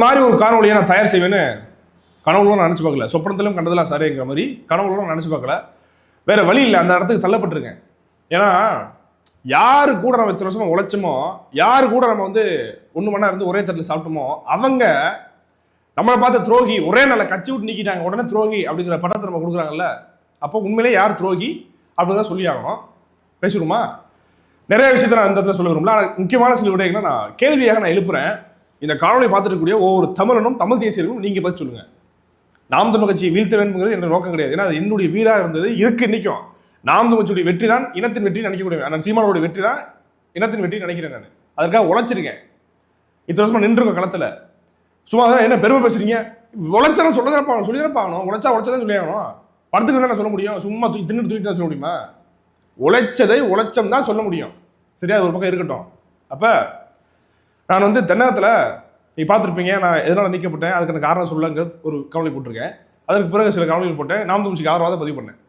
மாதிரி ஒரு காணொலியை நான் தயார் செய்வேன்னு கனவுலாம் நினச்சி பார்க்கல. சொப்பனத்திலும் கண்டதெல்லாம் சரிங்கிற மாதிரி கனவுலாம் நினச்சி பார்க்கல. வேற வழி இல்லை, அந்த இடத்துக்கு தள்ளப்பட்டிருக்கேன். ஏன்னா யாரு கூட நம்ம இத்தனை வருஷமா உழைச்சோமோ, யாரு கூட நம்ம வந்து 1 மணி நேரம் இருந்து ஒரே தட்டில் சாப்பிட்டோமோ, அவங்க நம்மளை பார்த்த துரோகி, ஒரே நாள கட்சி விட்டு நீக்கிட்டாங்க, உடனே துரோகி அப்படிங்கிற பட்டத்தை நம்ம கொடுக்குறாங்கல்ல. அப்போ உண்மையிலே யார் துரோகி அப்படின்னு தான் சொல்லி ஆகணும். பேசிடுமா? நிறைய விஷயத்த நான் இந்த இடத்துல சொல்ல விரும்பல. ஆனால் முக்கியமான சில விடயங்களை நான் கேள்வியாக நான் எழுப்புறேன். இந்த காணொலி பார்த்துட்டு இருக்கக்கூடிய ஒவ்வொரு தமிழனும் தமிழ் தேசியர்களும் நீங்க பார்த்து சொல்லுங்க. நாம் தமிழ் கட்சியை வீழ்த்த வேண்டும்ங்கிறது என்ற நோக்கம் கிடையாது. ஏன்னா அது என்னுடைய வீடாக இருந்தது, இருக்கு இன்னைக்கும். நாம் தமிழ் கட்சியுடைய வெற்றி தான் இனத்தின் வெற்றி நினைக்கக்கூடிய, நான் சீமானோட வெற்றி தான் இனத்தின் வெற்றி நினைக்கிறேன். நான் அதற்காக உழைச்சிருக்கேன். இத்தனை வருஷமா நின்றுருக்க களத்துல சும்மா தான் என்ன பெருமை பேசுறீங்க, உழைச்சா சொல்லதான் சொல்லிதான் உழைச்சதான் சொல்லி ஆகணும். படத்துக்கு தான் சொல்ல முடியும், சும்மா தூக்கிட்டு தான் சொல்ல முடியுமா? உழைச்சம் தான் சொல்ல முடியும். சரியா? அது ஒரு பக்கம் இருக்கட்டும். அப்ப நான் வந்து தென்னகத்தில் நீ பார்த்துருப்பீங்க, நான் எதனால நீக்கப்பட்டேன் அதுக்கான காரணம் சொல்லங்க ஒரு கவலை போட்டிருக்கேன். அதற்கு பிறகு சில கவலைகள் போட்டேன். நாம் தமிழ்ச்சிக்கு ஆதரவாக பதிவு பண்ணேன்.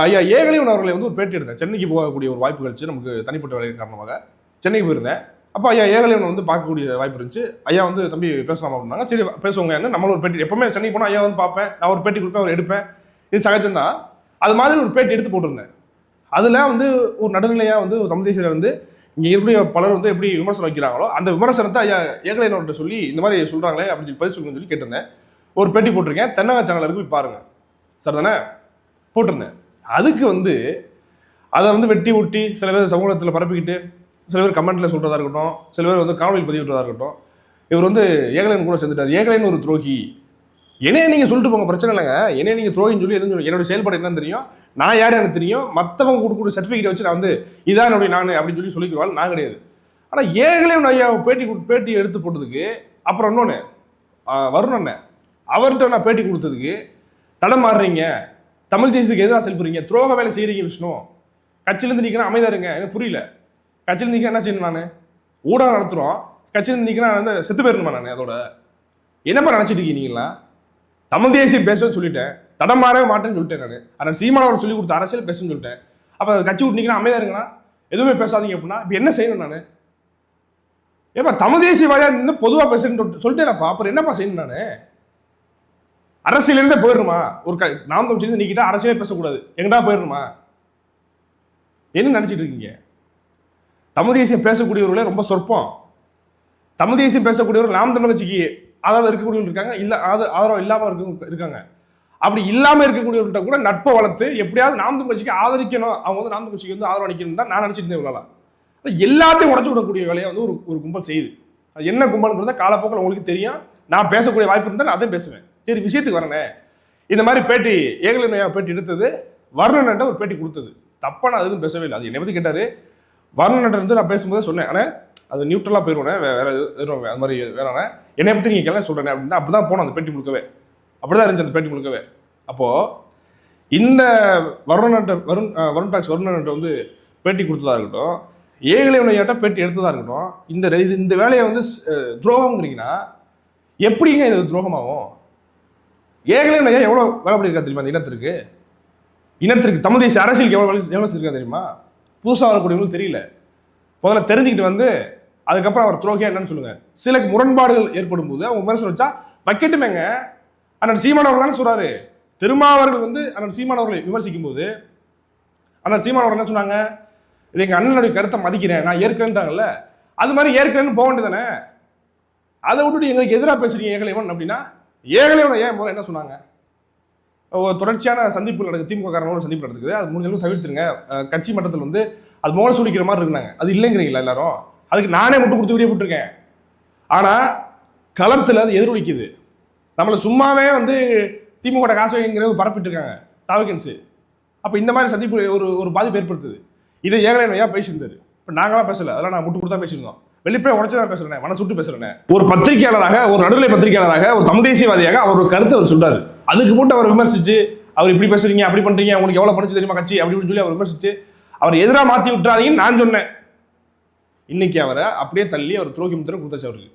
ஐயா ஏகலைவன் அவர்களை வந்து ஒரு பேட்டி எடுத்தேன். சென்னைக்கு போகக்கூடிய ஒரு வாய்ப்பு கிடைச்சு, நமக்கு தனிப்பட்ட வேலையின் காரணமாக சென்னைக்கு போயிருந்தேன். அப்போ ஐயா ஏகலைவன் வந்து பார்க்கக்கூடிய வாய்ப்பு இருந்துச்சு. ஐயா வந்து தம்பி பேசலாமா அப்படின்னாங்க. சரி பேசுவாங்க. என்ன நம்மள ஒரு பேட்டி எப்பவுமே சென்னைக்கு போனால் ஐயா வந்து பார்ப்பேன், நான் ஒரு பேட்டி கொடுப்பேன், அவர் எடுப்பேன், இது சகஜம்தான். அது மாதிரி ஒரு பேட்டி எடுத்து போட்டிருந்தேன். அதில் வந்து ஒரு நடுநிலையாக வந்து தமிழ் தேசியர் வந்து இங்கே இருக்கக்கூடிய பலர் வந்து எப்படி விமர்சனம் வைக்கிறாங்களோ அந்த விமர்சனத்தை ஐயா ஏகலைவன்கிட்ட சொல்லி இந்த மாதிரி சொல்கிறாங்களே அப்படின்னு பதில் சொல்லுங்கன்னு சொல்லி கேட்டிருந்தேன். ஒரு பேட்டி போட்டிருக்கேன், தென்னக சேனலுக்கு போய் பாருங்க. சார் தானே போட்டிருந்தேன். அதுக்கு வந்து அதை வந்து வெட்டி ஒட்டி சில பேர் சமூகத்தில் பரப்பிக்கிட்டு, சில பேர் கமெண்ட்ல சொல்றதா இருக்கட்டும், சில பேர் வந்து காணொலி பதிவிடுறதா இருக்கட்டும், இவர் வந்து ஏகலைவன் கூட சேர்ந்துட்டார், ஏகலைவன் ஒரு துரோகி, என்னைய நீங்க சொல்லிட்டு போங்க, பிரச்சனை இல்லைங்க, என்னைய நீங்க துரோகின்னு சொல்லி எதுவும் என்னோட செயல்பாடு என்னன்னு தெரியும், நான் யார் எனக்கு தெரியும், மற்றவங்க கொடுக்கக்கூடிய சர்டிஃபிகேட் வச்சு நான் வந்து இதான் என்னுடைய நான் அப்படின்னு சொல்லிக்கிறவாள் நான் கிடையாது. ஆனால் ஏகலைவன் ஐயா பேட்டி எடுத்து போட்டதுக்கு அப்புறம் இன்னொன்று வருண் அவர்கிட்ட நான் பேட்டி கொடுத்ததுக்கு தடம் மாறுறீங்க, தமிழ் தேசத்துக்கு எதிராக செல்புறீங்க, துரோக வேலை செய்கிறீங்க விஷ்ணு, கட்சியிலேருந்து நீக்கணும் அமைதியாக இருங்க, எனக்கு புரியல, கட்சியிலேருந்து நீக்க என்ன செய்யணும், நான் ஊடகம் நடத்துகிறோம், கட்சியிலேருந்து நீக்கினா வந்து செத்து போயிருணுமா, நான் அதோட என்னப்பா நினச்சிட்டு இருக்கீங்களா? தமிழ் தேசியம் பேசுவேன்னு சொல்லிட்டேன், தடம் மாறவே மாட்டேன்னு சொல்லிட்டேன். நான் ஆனால் சீமானவர் சொல்லி கொடுத்த அரசியல் பேசுன்னு சொல்லிட்டேன். அப்போ கட்சி விட்டு நீக்கினா அமைதியாக இருங்கண்ணா, எதுவுமே பேசாதீங்க அப்படின்னா இப்போ என்ன செய்யணும்? நான் ஏப்பா தமிழ் தேசியவாதியாக இருந்து பொதுவாக பேசுறேன்னு சொல்லிட்டேன்ப்பா, அப்புறம் என்னப்பா செய்யணும்? நான் அரசியலிருந்தே போயிடணுமா? ஒரு நாம் தமிழ் நீக்கிட்டா அரசியலே பேசக்கூடாது, எங்கடா போயிடணுமா? என்ன நினைச்சிட்டு இருக்கீங்க? தமிழ் தேசியம் பேசக்கூடியவர்களே ரொம்ப சொற்பம். தமிழ் தேசியம் பேசக்கூடியவர்கள் நாம் தமிழ் கட்சிக்கு ஆதரவு இருக்கக்கூடியவர்கள் இருக்காங்க, இல்ல ஆதரவு இல்லாம இருக்காங்க. அப்படி இல்லாம இருக்கக்கூடியவர்கிட்ட கூட நட்பை வளர்த்து எப்படியாவது நாம் தமிழ் கட்சிக்கு ஆதரிக்கணும், அவங்க வந்து நாம் தமிழ் கட்சிக்கு வந்து ஆதரவு அளிக்கணும் தான் நான் நினைச்சிட்டு இருந்தேன். எல்லாத்தையும் உடச்சு விடக்கூடிய வேலையை வந்து ஒரு கும்பல் செய்யுது. அது என்ன கும்பல்ங்கிறத காலப்போக்கில் உங்களுக்கு தெரியும். நான் பேசக்கூடிய வாய்ப்பு இருந்தால் நான் அதையும் பேசுவேன். சரி, விஷயத்துக்கு வரேன். இந்த மாதிரி பேட்டி ஏகலைவன் பேட்டி எடுத்தது, வருணன் ஒரு பேட்டி கொடுத்தது தப்பா நான் எதுவும் பேசவே இல்லை. அது என்னை பற்றி கேட்டாரு, வருணன் வந்து நான் பேசும்போது சொன்னேன், ஆனால் அது நியூட்ரலாக போயிடுவேன், வேற எதுவும் அது மாதிரி வேணானே, என்னை பற்றி நீங்கள் கேள்வி சொல்கிறேன் அப்படின்னு அப்படிதான் போனோம். அந்த பேட்டி முழுக்கவே அப்படிதான் இருந்துச்சு, அந்த பேட்டி முழுக்கவே. அப்போது இந்த வருண் டாக்ஸ் வந்து பேட்டி கொடுத்ததா இருக்கட்டும், ஏகலைவன் ஐயாட்ட பேட்டி எடுத்ததா இருக்கட்டும், இந்த வேலையை வந்து துரோகம்ங்கிறீங்கன்னா எப்படிங்க இது துரோகமாகும்? ஏகலைவன் ஐயா எவ்வளோ வேலை பண்ணியிருக்கா தெரியுமா? அந்த இனத்திற்கு தமிழ் தேசிய அரசியலுக்கு எவ்வளோ செஞ்சிருக்கா தெரியுமா? புதுசாக வரக்கூடியவங்களும் தெரியல. முதல்ல தெரிஞ்சுக்கிட்டு வந்து அதுக்கப்புறம் அவர் துரோகியா என்னன்னு சொல்லுங்க. சில முரண்பாடுகள் ஏற்படும் போது அவங்க விமர்சனம் வச்சா வைக்கட்டுமேங்க. அண்ணன் சீமானவர்கள் தானே சொல்றாரு. திருமாவர்கள் வந்து அண்ணன் சீமானவர்களை விமர்சிக்கும் போது அண்ணன் சீமானவர் என்ன சொன்னாங்க? இது எங்க அண்ணனுடைய கருத்தை மதிக்கிறேன், நான் ஏற்கனவேன்ட்டாங்கல்ல, அது மாதிரி ஏற்கனவே போக வேண்டியதானே. அதை விட்டுட்டு எங்களுக்கு எதிராக பேசுறீங்க ஏகலைவன் அப்படின்னா, ஏகலைவன் ஏன் முதல்ல என்ன சொன்னாங்க? தொடர்ச்சியான சந்திப்பு நடக்குது, திமுக காரணங்களோட சந்திப்பு நடக்குது, அது முடிஞ்சளவு தவிர்த்துருங்க. கட்சி மட்டத்தில் வந்து அது மோக சுடிக்கிற மாதிரி இருந்தாங்க, அது இல்லைங்கிறீங்களா எல்லாரும்? அதுக்கு நானே முட்டு கொடுத்து வீடியோ போட்டிருக்கேன். ஆனால் களத்தில் அது எதிரொலிக்குது. நம்மளை சும்மாவே வந்து திமுக காசு வைங்கிற பரப்பிட்டு இருக்காங்க தாவகன்ஸு. அப்போ இந்த மாதிரி சந்திப்பு ஒரு பாதிப்பு ஏற்படுத்துது. இதை ஏகலைவன் ஐயா பேசியிருந்தாரு. இப்போ நாங்களாம் பேசலை, அதெல்லாம் நான் முட்டு கொடுத்தா பேசியிருந்தோம். வெளிப்படையாக உடச்சுதான் பேசுறேன், மனசு விட்டு பேசுறேன். ஒரு பத்திரிகையாளராக, ஒரு நடுநிலை பத்திரிகையாளராக, ஒரு தமிழ் தேசியவாதியாக அவர் ஒரு கருத்தை அவர் சொல்றாரு. அதுக்கு மட்டும் அவர் விமர்சிச்சு, அவர் இப்படி பேசுறீங்க, அப்படி பண்றீங்க, உங்களுக்கு எவ்வளவு படிச்சு தெரியுமா கட்சி அப்படின்னு சொல்லி அவர் விமர்சிச்சு அவர் எதிராக மாற்றி விட்டுறாதீங்கன்னு நான் சொன்னேன். இன்னைக்கு அவரை அப்படியே தள்ளி அவர் துரோகி முத்திரம் கொடுத்தாச்சு. அவருக்கு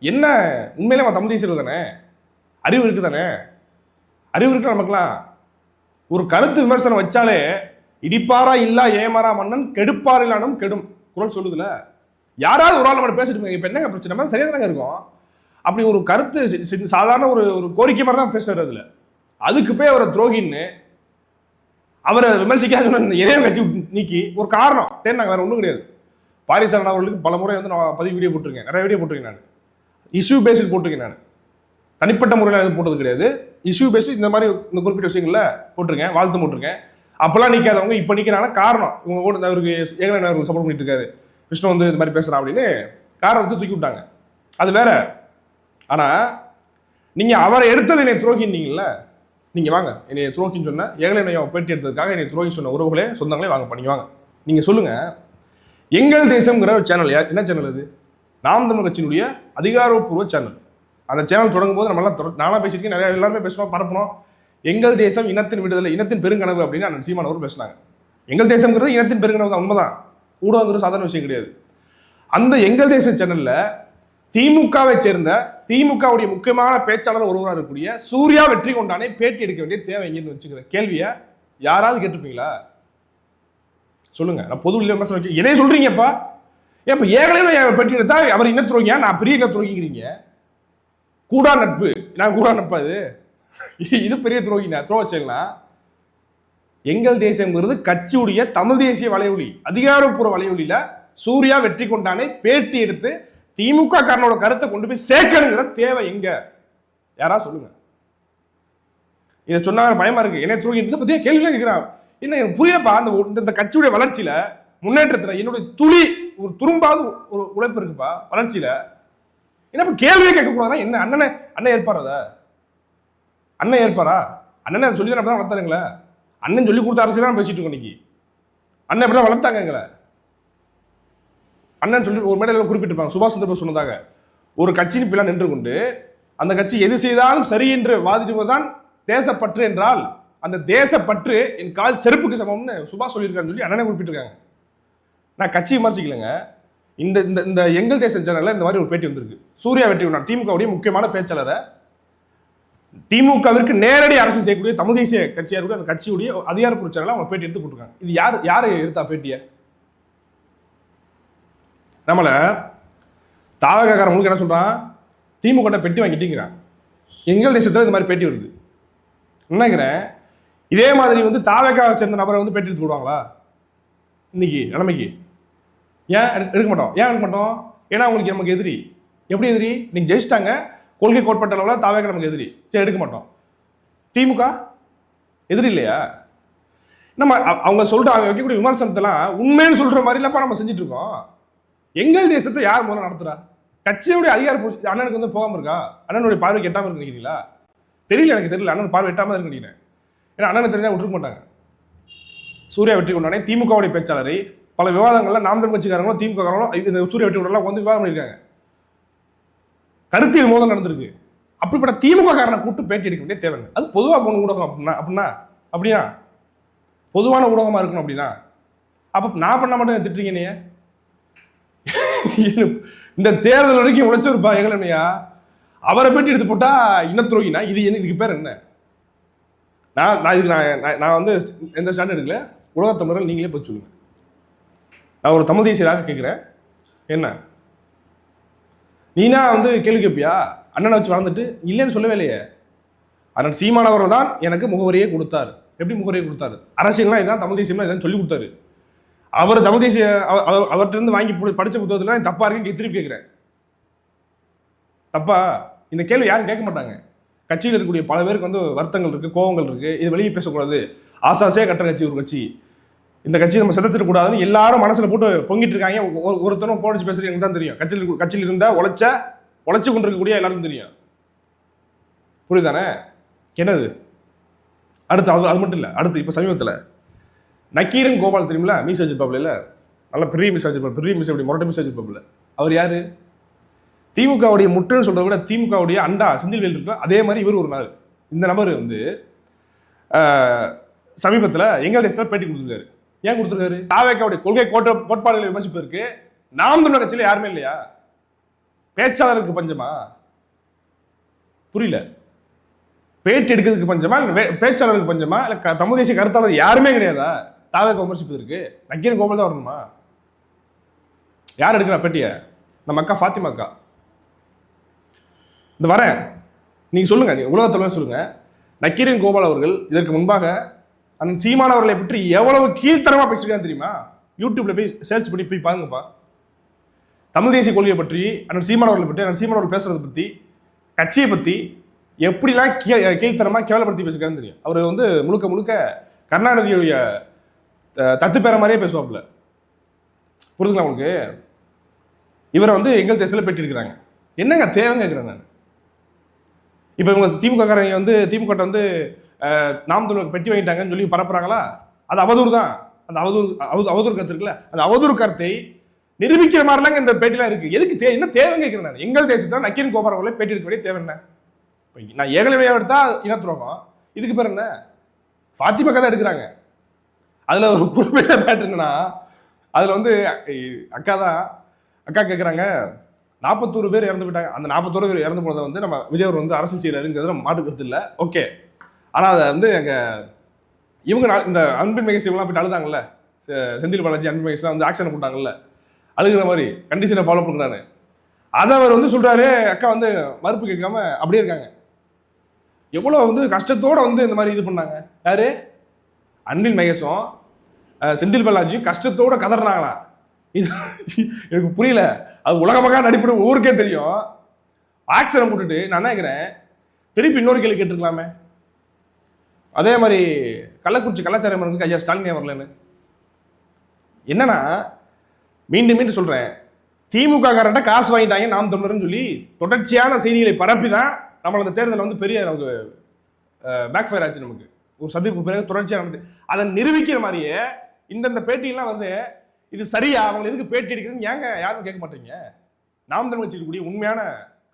என்ன உண்மையிலே அவன் தமிழ் தேசியர்கள் தானே, அறிவு இருக்கு தானே, அறிவு இருக்கு நமக்குலாம். ஒரு கருத்து விமர்சனம் வச்சாலே இடிப்பாரா இல்லா ஏமாறா மன்னன் கெடுப்பாரிலானும் கெடும் குரல் சொல்லுதுல. யாராவது ஒரு ஆள் நம்ம பேசிட்டு இப்ப என்னங்க பிரச்சனை சரியா தானே இருக்கும். அப்படி ஒரு கருத்து சாதாரண ஒரு ஒரு கோரிக்கை மாதிரி தான் பேசுறாரு. அதுல அதுக்கு போய் அவரை துரோகின்னு அவரை விமர்சிக்காத இணையம் கட்சி நீக்கி ஒரு காரணம் தேர்ந்தாங்க, வேற ஒன்றும் கிடையாது. பாரிசாரன் அவர்களுக்கு பல முறை வந்து நான் பதிவு வீடியோ போட்டிருக்கேன், நிறைய வீடியோ போட்டிருக்கேன். நான் இஷ்யூ பேஸ்டு போட்டிருக்கேன். நான் தனிப்பட்ட முறையில் எதுவும் போட்டது கிடையாது. இஷ்யூ பேஸ்டு இந்த மாதிரி இந்த குறிப்பிட்ட விஷயங்கள்ல போட்டிருக்கேன், வாழ்த்து போட்டிருக்கேன். அப்பெல்லாம் நிற்காதவங்க இப்போ நிற்கிறாங்கன்னா காரணம் இவங்க கூட அவருக்கு ஏகலைவன் அவருக்கு சப்போர்ட் பண்ணிட்டு இருக்காரு, விஷ்ணு வந்து இந்த மாதிரி பேசுறான் அப்படின்னு காரணத்தை தூக்கி விட்டாங்க. அது வேற. ஆனா நீங்க அவரை எடுத்தது என்னை துரோகின்னீங்கல்ல, நீங்க வாங்க என்னை துரோகின்னு சொன்ன ஏகலைவன் பேட்டி எடுத்ததுக்காக என்னை துரோகி சொன்ன உறவுகளே சொந்தங்களே வாங்க பண்ணி வாங்க. நீங்க சொல்லுங்க, எங்கள் தேசம்ங்கிற ஒரு சேனல், என்ன சேனல் அது? நாம் தமிழ் கட்சியினுடைய அதிகாரப்பூர்வ சேனல். அந்த சேனல் தொடங்கும் போது நம்மளாம் நானா பேசியிருக்கேன், நிறைய எல்லாருமே பேசணும், பரப்பணும். எங்கள் தேசம் இனத்தின் விடுதலை, இனத்தின் பெருங்கனவு அப்படின்னு அண்ணன் சீமான் அவர்கள் பேசினாங்க. எங்கள் தேசம்ங்கிறது இனத்தின் பெருங்கனவு தான், உண்மைதான். ஊடகங்கிறது சாதாரண விஷயம் கிடையாது. அந்த எங்கள் தேச சேனல்ல திமுகவை சேர்ந்த திமுகவுடைய முக்கியமான பேச்சாளர் ஒருவராக இருக்கக்கூடிய சூர்யா வெற்றி கொண்டானே பேட்டி எடுக்க வேண்டிய தேவை எங்கேன்னு வச்சுக்கிற கேள்வியை யாராவது கேட்டிருப்பீங்களா? சொல்லுங்க. நான் பொது விமர்சனம் வச்சு என்னைய சொல்றீங்கப்பா, ஏப்ப ஏகலைவன் பேட்டி எடுத்தா அவர் இன துரோகியா, நான் பெரிய இன துரோகிங்கிறீங்க. கூடா நட்பு, நான் கூடா நட்பா இது பெரிய துரோகினா துரோக செயல்னா? எங்கள் தேசம்ங்கிறது கட்சியுடைய தமிழ் தேசிய வலையொலி, அதிகாரப்பூர்வ வலையொலியில சூர்யா வெற்றி கொண்டானே பேட்டி எடுத்து திமுக காரனோட கருத்தை கொண்டு போய் சேர்க்கணுங்கிற தேவை எங்க? யாரா சொல்லுங்க. இதை சொன்னா பயமா இருக்கு. என்ன துரோகி இதை பத்தியா கேள்வி கேட்கிறான். என்ன எனக்கு புரியலப்பா. அந்த கட்சியுடைய வளர்ச்சியில முன்னேற்றத்துல என்னுடைய துளி ஒரு துரும்பாவது ஒரு உழைப்பு இருக்குப்பா வளர்ச்சியில. என்ன கேள்வியே கேட்க கூடாதா? என்ன அண்ணன் ஏற்பாரா? அண்ணன் ஏற்பாரா? அண்ணன் சொல்லி தான் வளர்த்தாருங்களே. அண்ணன் சொல்லி கொடுத்த அரசியல் தான் பேசிட்டு இருக்கோம் இன்னைக்கு. அண்ணன் எப்படிதான் வளர்த்தாங்க எங்களை? அண்ணன் சொல்லி ஒரு மேடையில் குறிப்பிட்டிருப்பாங்க, சுபாஷ் சந்திர போஸ் சொன்னதாக, ஒரு கட்சியின் பிள்ளை நின்று கொண்டு அந்த கட்சி எது செய்தாலும் சரி என்று வாதிடுவதுதான் தேசப்பற்று என்றால் அந்த தேசப்பற்று என் கால் செருப்புக்கு சமம்னு சுபாஷ் சொல்லியிருக்காருன்னு சொல்லி அண்ணனை குறிப்பிட்டிருக்காங்க. நான் கட்சி விமர்சிக்கலைங்க. இந்த இந்த எங்கள் தேச சேனல்ல இந்த மாதிரி ஒரு பேட்டி வந்திருக்கு. சூர்யா வெற்றி கொண்டான் திமுகவுடைய முக்கியமான பேச்சாளரை, திமுகவிற்கு நேரடி அரசியல் செய்யக்கூடிய தமிழ் தேசிய கட்சியா இருக்கக்கூடிய அந்த கட்சியுடைய அதிகாரப்பூர்வ சேனல்ல அவங்க பேட்டி எடுத்து போட்டிருக்காங்க. இது யாரு எடுத்தா பேட்டிய? நம்மள தாவகக்காரங்களுக்கு என்ன சொல்றான், திமுக பெட்டி வாங்கிட்டீங்கிறான். எங்கள் தேசத்துல இந்த மாதிரி பேட்டி வருது. நினைக்கிறேன் இதே மாதிரி வந்து தாவகாவை சேர்ந்த நபரை வந்து பேட்டி எடுத்து போடுவாங்களா இன்னைக்கு நிலைமைக்கு? ஏன் எடுக்க மாட்டோம்? ஏன்னா அவங்களுக்கு நமக்கு எதிரி. எப்படி எதிரி? நீங்க ஜெயிச்சிட்டாங்க, கொள்கை கோட்பாட்டு அளவில் தாவக நமக்கு எதிரி, சரி எடுக்க மாட்டோம். திமுக எதிரி இல்லையா? நம்ம அவங்க சொல்றாங்க வைக்கக்கூடிய விமர்சனத்தெல்லாம் உண்மைன்னு சொல்ற மாதிரி இல்லப்பா நம்ம செஞ்சுட்டு இருக்கோம். எங்கள் தேசத்தை யார் முதல்ல நடத்துறா? கட்சியுடைய அதிகார அண்ணனுக்கு வந்து போகாம இருக்கா? அண்ணனுடைய பார்வைக்கு எட்டாம இருக்கு நினைக்கிறீங்களா? தெரியல, எனக்கு தெரியல. அண்ணன் பார்வை எட்டாம இருக்கு நினைக்கிறேன். ஏன்னா அண்ணனுக்கு தெரிஞ்சா விட்டுருக்க மாட்டாங்க. சூர்யா வெற்றி கொண்டானே திமுகவுடைய பேச்சாளரை பல விவாதங்கள்ல நாம் தமிழ் கட்சிக்காரங்களும் திமுக காரங்களும் சூர்யா வெற்றி கொண்டாலாம் வந்து விவாதம் பண்ணியிருக்காங்க. கருத்தியல் மோதல் நடந்திருக்கு. அப்படிப்பட்ட திமுக காரனை கூப்பிட்டு பேட்டி எடுக்க வேண்டிய தேவை. அது பொதுவாக போன ஊடகம் அப்படின்னா பொதுவான ஊடகமா இருக்கணும். அப்படின்னா அப்ப நான் பண்ண மாட்டேன் திட்டுறீங்க நீ. இந்த தேர்தல் வரைக்கும் உழைச்சவருப்பா எங்களையா, அவரை பேட்டி எடுத்து போட்டா இனத்துரோகினா இது இதுக்கு பேர் என்ன? நான் வந்து எந்த ஸ்டாண்ட் எடுக்கல. உலக தமிழர்கள் நீங்களே போய் சொல்லுங்க. நான் ஒரு தமிழ் தேசியராக கேட்கிறேன், என்ன நீனா வந்து கேள்வி கேட்பியா? அண்ணனை வச்சு வாழ்ந்துட்டு இல்லைன்னு சொல்லவே இல்லையே. அண்ணன் சீமானவர் தான் எனக்கு முகவரியே கொடுத்தாரு. எப்படி முகவரியை கொடுத்தாரு? அரசியல்னா இதான், தமிழ் தேசியம்னா இதான் சொல்லி கொடுத்தாரு. அவர் தமிழ் தேசிய அவர்கிட்ட இருந்து வாங்கி படிச்ச புத்தகத்துல தப்பா இருக்குன்னு திருப்பி கேட்கிறேன். தப்பா? இந்த கேள்வி யாரும் கேட்க மாட்டாங்க. கட்சியில் இருக்கக்கூடிய பல பேருக்கு வந்து வருத்தங்கள் இருக்கு, கோபங்கள் இருக்கு. இது வெளியே பேசக்கூடாது, ஆசாசே கட்டுற கட்சி ஒரு கட்சி, இந்த கட்சி நம்ம சிதைச்சிட கூடாதுன்னு எல்லாரும் மனசுல போட்டு பொங்கிட்டு இருக்காங்க. ஒருத்தரும் போடிச்சு பேசுறது எனக்கு தான் தெரியும். கட்சியில் இருந்தா உழைச்சு கொண்டிருக்கக்கூடிய எல்லாருக்கும் தெரியும். புரியுதானே? என்னது அடுத்து? அது மட்டும் இல்லை. அடுத்து இப்போ சமீபத்தில் நக்கீரன் கோபால் தெரியுமில்ல, மீஸ் வச்சிருப்பாப்ல, நல்ல பெரிய மீஸ் வச்சிருப்பாரு, பெரிய மீஸ் அப்படி முரட்டை மீஸ் வச்சிருப்பாப்ல. அவர் யாரு? திமுகவுடைய முட்டுன்னு சொல்றத விட திமுகவுடைய அண்டா செந்தில் வேல் இருக்கு, அதே மாதிரி இவர் ஒரு நாள். இந்த நபர் வந்து சமீபத்தில் எங்கள் தேசத்தில் பேட்டி கொடுத்துருக்காரு. ஏன் கொடுத்துருக்காரு? தாவேக்காவுடைய கொள்கை கோட்பாடுகளை விமர்சிப்பதற்கு. நாம் தமிழர் கட்சியில் யாருமே இல்லையா? பேச்சாளருக்கு பஞ்சமா? புரியல. பேட்டி எடுக்கிறதுக்கு பஞ்சமா, இல்லை பேச்சாளருக்கு பஞ்சமா, இல்லை தமிழ் தேசிய கருத்தாளர் யாருமே கிடையாதா தாவேக்கா விமர்சிப்பதற்கு? நக்கீரன் கோபால் தான் வரணுமா? யார் எடுக்கிறா பேட்டிய? நம்ம அக்கா ஃபாத்திமா அக்கா. இந்த வரேன், நீங்க சொல்லுங்க, நீங்க உலகத்தலைவர் சொல்லுங்க. நக்கீரன் கோபால் அவர்கள் இதற்கு முன்பாக அந்த சீமான் அவர்களை பற்றி எவ்வளவு கீழ்த்தரமா பேசியிருக்காங்க தெரியுமா? யூடியூப்ல போய் சர்ச் பண்ணி போய் பாருங்கப்பா. தமிழ் தேசிய கொள்கையை பற்றி, அண்ணன் சீமான் அவர்களை பற்றி, அண்ணன் சீமான் அவர்கள் பேசுறதை பற்றி, கட்சியை பற்றி எப்படிலாம் கீழ்த்தரமா கேவலப்படுத்தி பேசுறான்னு தெரியும். அவர் வந்து முழுக்க முழுக்க கருணாநிதியுடைய தத்து பேர மாதிரியே பேசுவாப்புல. புரிஞ்சுங்களா உங்களுக்கு? இவரை வந்து எங்கள் தேசத்தில் பேட்டி எடுக்கிறாங்க. என்னங்க தேவைன்னு கேட்குறேன் நான். இப்போ இவங்க திமுக காரங்க வந்து திமுக வந்து நாம் தமிழருக்கு பெட்டி வாங்கிட்டாங்கன்னு சொல்லி பரப்புறாங்களா? அது அவதூறு தான். அந்த அவதூறு கருத்து இருக்குல்ல, அந்த அவதூறு கருத்தை நிரூபிக்கிற மாதிரிலாங்க இந்த பேட்டிலாம் இருக்கு. எதுக்கு என்ன தேவைன்னு கேட்கிறேன் நான். எங்கள் தேசத்தில் நக்கீரன் கோபால் அவர்களை பேட்டி எடுக்க வேண்டிய தேவை என்ன? நான் ஏகலைவையாக எடுத்தா இனத்துரோகம், இதுக்கு பேர் என்ன? ஃபாத்திமா கதை எடுக்கிறாங்க. அதுல ஒரு குறிப்பிட்ட பேட்டர் என்னன்னா, அதுல வந்து அக்கா கேட்குறாங்க, 41 பேர் இறந்து போயிட்டாங்க. அந்த 41 பேர் இறந்து போனதை வந்து நம்ம விஜய் வந்து அரசு செய்யறாருங்கிறது நம்ம மாட்டு கருத்து இல்லை, ஓகே. ஆனா அதை வந்து எங்க இவங்க இந்த அன்பின் மகேஷ்லாம் போயிட்டு அழுதாங்கல்ல, செந்தில் பாலாஜி அன்பின் மகேஷ்லாம் வந்து ஆக்ஷன் போட்டாங்கல்ல, அழுகிற மாதிரி கண்டிஷனை ஃபாலோ பண்ணுறாரு. அதை அவர் வந்து சொல்றாரு, அக்கா வந்து மறுப்பு கேட்காம அப்படியே இருக்காங்க. எவ்வளவு வந்து கஷ்டத்தோட வந்து இந்த மாதிரி இது பண்ணாங்க. யாரு? அன்பின் மகேஷும் செந்தில் பாலாஜி கஷ்டத்தோட கதறினாங்களா? இது எனக்கு புரியல. அது உலகமாக நடிப்பது ஊருக்கே தெரியும். ஆக்சனை போட்டுட்டு நான் நினைக்கிறேன் திருப்பி இன்னொரு கேள்வி கேட்டுருக்கலாமே. அதே மாதிரி கள்ளக்குறிச்சி கலாச்சார மன்றத்துக்கு ஐயா ஸ்டாலினே வரலன்னு. என்னன்னா, மீண்டும் மீண்டும் சொல்றேன், திமுக காரன்ட்ட காசு வாங்கிட்டாங்க நாம் தமிழர்னு சொல்லி தொடர்ச்சியான செய்திகளை பரப்பி தான் நம்மள அந்த தேர்தலில் வந்து பெரிய நமக்கு பேக் ஃபயர் ஆச்சு. நமக்கு ஒரு சந்திப்பு பிறகு தொடர்ச்சியாக நடந்து அதை நிரூபிக்கிற மாதிரியே இந்தந்த பேட்டியெல்லாம் வந்து இது சரியா, அவங்க எதுக்கு பேட்டி எடுக்கிறதுன்னு ஏங்க யாரும் கேட்க மாட்டீங்க? நாம் தமிழ் கட்சியில் கூடிய உண்மையான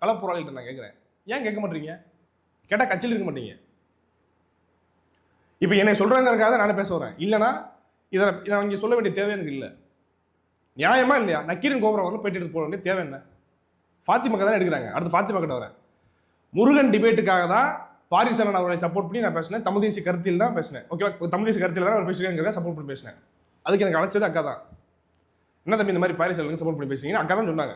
களப்போராளிகிட்ட நான் கேட்குறேன், ஏன் கேட்க மாட்டீங்க? கேட்டால் கட்சியில் இருக்க மாட்டீங்க. இப்போ என்னை சொல்றாங்கிறதுக்காக நானே பேச வரேன். இல்லைன்னா இதை அவங்க சொல்ல வேண்டிய தேவை எனக்கு இல்லை. நியாயமா இல்லையா? நக்கீரன் கோபுரம் வரணும் பேட்டி எடுத்து போட வேண்டிய தேவை என்ன? ஃபாத்திமா தான் எடுக்கிறாங்க. அடுத்து ஃபாத்திமா கிட்ட வரேன். முருகன் டிபேட்டுக்காக தான் பாரிசலன் அவர்களை சப்போர்ட் பண்ணி நான் பேசினேன். தமிழ் தேசிய கருத்தில் தான் பேசினேன், ஓகேவா? தமிழ் தேசிய கருத்தில் தான் அவர் பேசுகிறேங்கிறத சப்போர்ட் பண்ணி பேசினேன். அதுக்கு எனக்கு அழைச்சது அக்கா தான். என்ன தம்பி இந்த மாதிரி பாரிசலனுக்கு சப்போர்ட் பண்ணி பேசுறீங்க? அக்கா தான் சொன்னாங்க.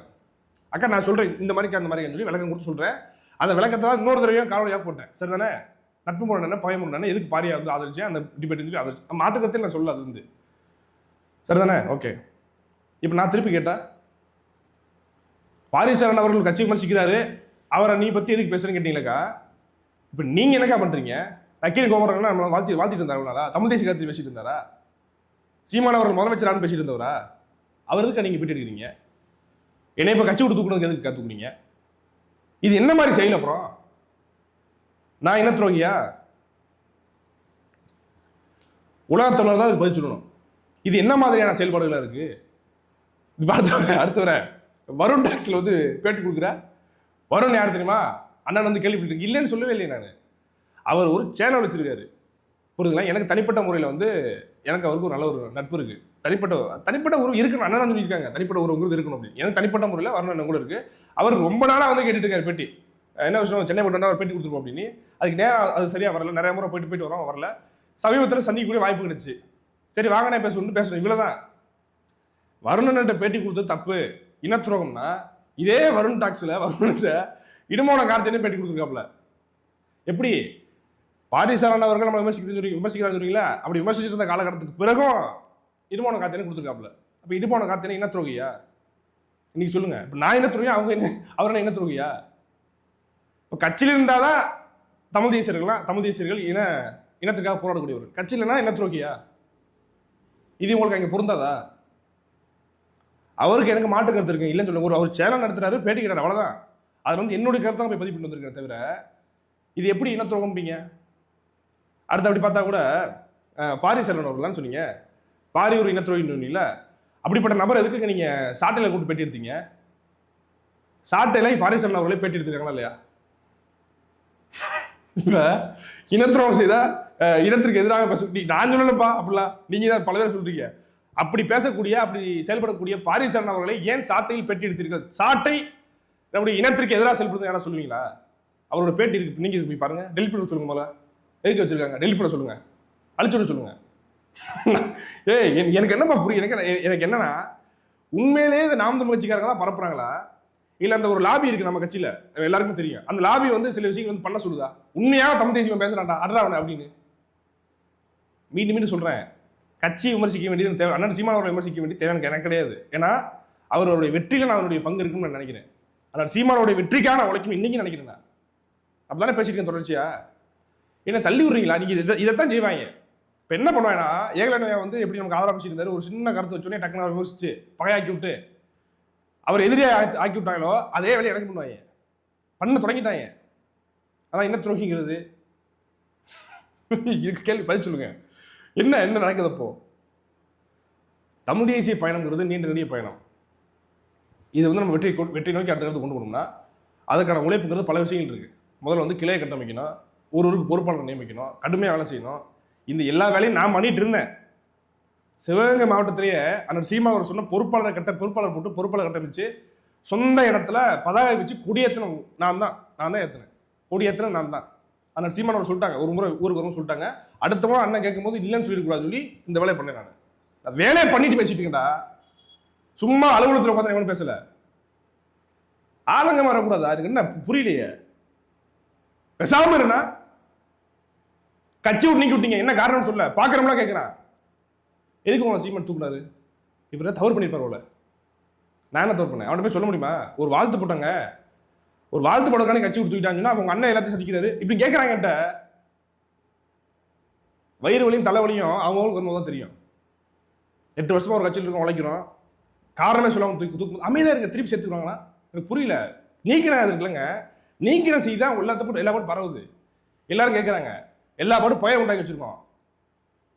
அக்கா நான் சொல்றேன் இந்த மாதிரிக்கு அந்த மாதிரி சொல்லி விளக்கம் கொடுத்து சொல்றேன். அந்த விளக்கத்தை தான் இன்னொரு தடவையும் காவலியாக போட்டேன். சரி தானே? நட்பு முறை என்ன பயம் முறை எப்படி பாரியா வந்து ஆதரிச்சு அந்த டிபேட் சொல்லி ஆதரிச்சு மாட்டுக்கத்தில் நான் சொல்ல அது வந்து சரிதானே? ஓகே. இப்போ நான் திருப்பி கேட்டா, பாரிசலன் அவர்கள் கட்சி விமர்சிக்கிறாரு, அவரை நீ பத்தி எதுக்கு பேசுறேன்னு கேட்டீங்களாக்கா? இப்போ நீங்க என்னக்கா பண்றீங்க? நக்கீரன் கோபுரம் நம்ம வாழ்த்திட்டு இருந்தாரா? தமிழ் தேசிய கருத்து பேசிட்டு இருந்தாரா? சீமான் அவர்கள் முதலமைச்சரானு பேசிட்டு இருந்தவரா? அவர் எதுக்கு நீங்க பேட்டி எடுக்கிறீங்க? என்னை இப்போ கட்சி விட்டு தூக்கணுக்கு எதுக்கு கற்றுக்குறீங்க? இது என்ன மாதிரி செயல்? அப்புறம் நான் என்ன துரோகியா? உலகத்தமிழர் தான் இதுக்கு பதில் சொல்லணும். இது என்ன மாதிரியான செயல்பாடுகளா இருக்கு? அடுத்து வர வருண் டாக்ஸ்ல வந்து பேட்டி கொடுக்குற வருண் யார் தெரியுமா? அண்ணன் வந்து கேள்விப்பட்டு இல்லைன்னு சொல்லவே இல்லை நான். அவர் ஒரு சேனல் வச்சிருக்காரு, புரியுதுங்களா? எனக்கு தனிப்பட்ட முறையில் வந்து எனக்கு அவருக்கு ஒரு நல்ல ஒரு நட்பு இருக்கு. தனிப்பட்ட உறவு இருக்கணும். அண்ணன் தான் சொல்லியிருக்காங்க தனிப்பட்ட உறவு இருக்கணும் அப்படின்னு. எனக்கு தனிப்பட்ட முறையில் வரணும் கூட இருக்கு. அவர் ரொம்ப நாளாக வந்து கேட்டுட்டு இருக்காரு பேட்டி. என்ன விஷயம், சென்னை போட்டு வந்தால் அவர் பேட்டி கொடுத்துருப்போம் அப்படின்னு. அதுக்கு நேரம் அது சரியாக வரல. நிறைய முறை போயிட்டு வரோம், வரல. சமீபத்தில் சந்திக்கக்கூடிய வாய்ப்பு கிடைச்சு. சரி வாங்க நான் பேசணும் இவ்வளோதான். வருணன்ட்ட பேட்டி கொடுத்தது தப்பு, இனத்துரோகம்னா இதே வருண் டாக்ஸில் வருணன்ட்ட இடுமோன கார்த்தியனே பேட்டி கொடுத்துருக்காப்புல. எப்படி பாரிசலன் அவர்கள் நம்ம விமர்சிக்கிறான்னு சொல்றீங்களா? அப்படி விமர்சிச்சுட்டு இருந்த காலகட்டத்துக்கு பிறகும் இடுமோன கார்த்தியனே கொடுத்துருக்காப்புல. அப்போ இடுமோன கார்த்தியனை இன துரோகியா? இன்னைக்கு சொல்லுங்க. இப்போ நான் இன துரோகியா, அவங்க என்ன அவர் என்ன இன துரோகியா? இப்போ கட்சியில் இருந்தாதான் தமிழ் தேசியர்கள் இனத்திற்காக போராடக்கூடியவர்கள். கட்சியிலனா இன துரோகியா? இது உங்களுக்கு அங்கே பொருந்தாதா? அவருக்கு எனக்கு மாட்டு கருத்து இருக்கு இல்லைன்னு சொல்லுங்க. அவர் சேனல் நடத்துறாரு, பேட்டி கேட்டார், அவ்வளோதான். அது வந்து என்னுடைய கருத்தாக போய் பதிவு பண்ணி வந்திருக்கேன் தவிர இது எப்படி இனத்துரோகம்பீங்க? அடுத்து அப்படி பார்த்தா கூட பாரிசலன் அவர்கள்லாம் சொன்னீங்க, பாரி ஒரு இனத்துரோகின்னு சொன்னீங்களா? அப்படிப்பட்ட நபர் எதுக்கு நீங்க சாட்டையில கூட்டு பேட்டி எடுத்தீங்க? சாட்டையில பாரிசலன் அவர்களே பேட்டி எடுத்துருக்காங்களா இல்லையா? இப்ப இனத்துரோகம் செய்தா இனத்திற்கு எதிராக பேச நான் சொல்லலப்பா, அப்படிலாம் நீங்க தான் பல பேர் சொல்றீங்க. அப்படி பேசக்கூடிய அப்படி செயல்படக்கூடிய பாரிசலன் அவர்களை ஏன் சாட்டையில் பேட்டி எடுத்தீர்கள்? சாட்டை நம்முடைய இனத்திற்கு எதிராக செயல்படுறது யாரா சொல்லுவீங்களா? அவரோட பேட்டி இருக்கு, நீங்க போய் பாருங்க. டெலிட் பண்ண சொல்லுங்க. முதல்ல எதுக்கு வச்சிருக்காங்க? டெலிட் பண்ண சொல்லுங்க, அழிச்சுட சொல்லுங்க. எனக்கு என்னப்பா புரியும்? எனக்கு என்னன்னா, உண்மையிலேயே இந்த நாம் தமிழ் கட்சிக்காரங்க தான் பரப்புறாங்களா, இல்ல அந்த ஒரு லாபி இருக்கு நம்ம கட்சியில, எல்லாருக்கும் தெரியும். அந்த லாபி வந்து சில விஷயங்கள் வந்து பண்ண சொல்லுதா? உண்மையான தமிழ் தேசியம் பேசுறான்டா அட்ராவன அப்படின்னு மீண்டும் மீண்டும் சொல்றேன். கட்சி விமர்சிக்க வேண்டியது தேவை, அண்ணன் சீமான் அவர்களை விமர்சிக்க வேண்டிய தேவை எனக்கு கிடையாது. ஏன்னா அவருடைய வெற்றியில நான் அவருடைய பங்கு இருக்குன்னு நான் நினைக்கிறேன். ஆனால் சீமானோடைய வெற்றிக்கான உழைக்கும் இன்னைக்கு நினைக்கிறேன். அப்படிதானே பேசிட்டு இருக்கேன் தொடர்ச்சியா. என்ன தள்ளி விடுறீங்களா? நீங்க இதைத்தான் செய்வாங்க. இப்ப என்ன பண்ணுவாங்கன்னா, ஏகலையா வந்து எப்படி நமக்கு ஆதரவு பேசியிருந்தாரு, ஒரு சின்ன கருத்து வச்சோடனே டக்குனு அவர் விமர்சிச்சு பகையாக்கி விட்டு அவர் எதிரியா ஆக்கி விட்டாங்களோ அதே வேலையை எனக்கு பண்ணுவாங்க, பண்ண தொடங்கிட்டாங்க. அதான் என்ன துரோகிங்கிறது. இதுக்கு கேள்வி பதில் சொல்லுங்க. என்ன என்ன நடக்குது அப்போ? தமிழ் தேசிய பயணம்ங்கிறது நீண்ட நெடிய பயணம். இது வந்து நம்ம வெற்றி நோக்கி அடுத்த கொண்டு போகணும்னா அதுக்கான உழைப்புங்கிறது பல விஷயங்கள் இருக்கு. முதல்ல வந்து கிளையை கட்டமைக்கணும், ஒருவருக்கு பொறுப்பாளர் நியமிக்கணும், கடுமையாக வேலை செய்யணும். இந்த எல்லா வேலையும் நான் பண்ணிட்டு இருந்தேன். சிவகங்கை மாவட்டத்திலேயே அண்ணன் சீமா அவர் சொன்ன பொறுப்பாளர் போட்டு பொறுப்பாளர் கட்டமைச்சு சொந்த இடத்துல பதாகை வச்சு கொடியேற்றணும் நான் தான் ஏற்றினேன். கொடியேற்றணும் நான் தான். அண்ணன் சீமான் அவர் சொல்லிட்டாங்க, ஒரு முறை ஊருக்கு வரும்னு சொல்லிட்டாங்க. அடுத்த முறை அண்ணன் கேட்கும்போது இல்லைன்னு சொல்லிடக்கூடாது சொல்லி இந்த வேலையை பண்ணேன். நான் வேலையை பண்ணிட்டு பேசிட்டு இருக்கேன்டா, சும்மா அலுவலகத்தில் உட்காந்து எவனும் பேசல. ஆலங்கம் வரக்கூடாது. அதுக்கு என்ன புரியலையே? பேசாம இருந்தா கட்சி விட்டு நீக்கி விட்டீங்க, என்ன காரணம் சொல்ல பாக்குறோம்லாம் கேட்கிறான். எதுக்கு உங்களை சீமான் தூக்குனாரு? இவர் தவறு பண்ணிருப்பாரு. நான் என்ன தவறு பண்ணேன்? அவன் போய் சொல்ல முடியுமா? ஒரு வாழ்த்து போட்டாங்க, ஒரு வாழ்த்து போட்டக்கான கட்சி விட்டு தூக்கிட்டாங்கன்னா அவங்க அண்ணன் எல்லாத்தையும் சந்திக்கிறாரு இப்படி கேட்கறாங்க. வயிறு வலியும் தலைவலியும் அவங்களுக்கு வந்து தெரியும். 8 வருஷமா ஒரு கட்சியில் இருக்கோம், உழைக்கிறோம், காரணமே சொல்லாம தூக்கு அமைதியா இருக்க திருப்பி சேர்த்துக்குவாங்களா? எனக்கு புரியல. நீக்கிறேன் அது இல்லைங்க, நீக்கிறேன் செய்தா எல்லா பாடும் பரவுது. எல்லாரும் கேட்கறாங்க, எல்லா பாடும் பய உண்டாக்கி வச்சிருக்கோம்,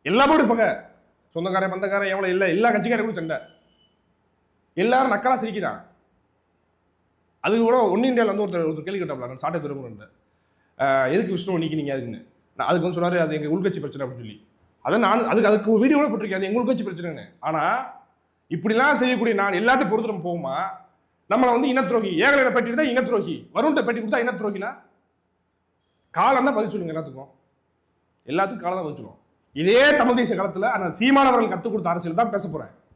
எல்லா பாடும் பகை, சொந்தக்காரன் பந்தக்காரன் எவ்வளவு இல்லை, எல்லா கட்சிக்காரங்களும் சண்டை, எல்லாரும் நக்கலா சிரிக்கிறான். அது கூட ஒன் இந்தியாவில் வந்து ஒருத்தர் கேள்வி கேட்டாப்ல, சாட்டை திரும்ப எதுக்கு விஷ்ணு நீக்கினீங்க அதுக்குன்னு. அதுக்கு வந்து சொன்னாரு அது எங்க உள்கட்சி பிரச்சனை அப்படின்னு சொல்லி. அதை நான் அதுக்கு ஒரு வீடியோட போட்டிருக்கேன், அது எங்க உள்கட்சி பிரச்சனைன்னு. ஆனா இப்படிலாம் செய்யக்கூடிய நான் எல்லாத்தையும் பொறுத்து நம்ம போகுமா? நம்மளை வந்து இனத்துரோகி, ஏகலையில பேட்டி தான் இனத்துரோகி, வருண்ட பேட்டி கொடுத்தா இனத்துரோகினா காலம் தான் பதில் சொல்லுங்க. எல்லாத்துக்கும் காலம் தான் பதில் சொல்லுவோம். இதே தமிழ் தேசிய காலத்துல ஆனால் சீமானவர்கள் கற்றுக் கொடுத்த அரசியல் தான் பேச போறேன்.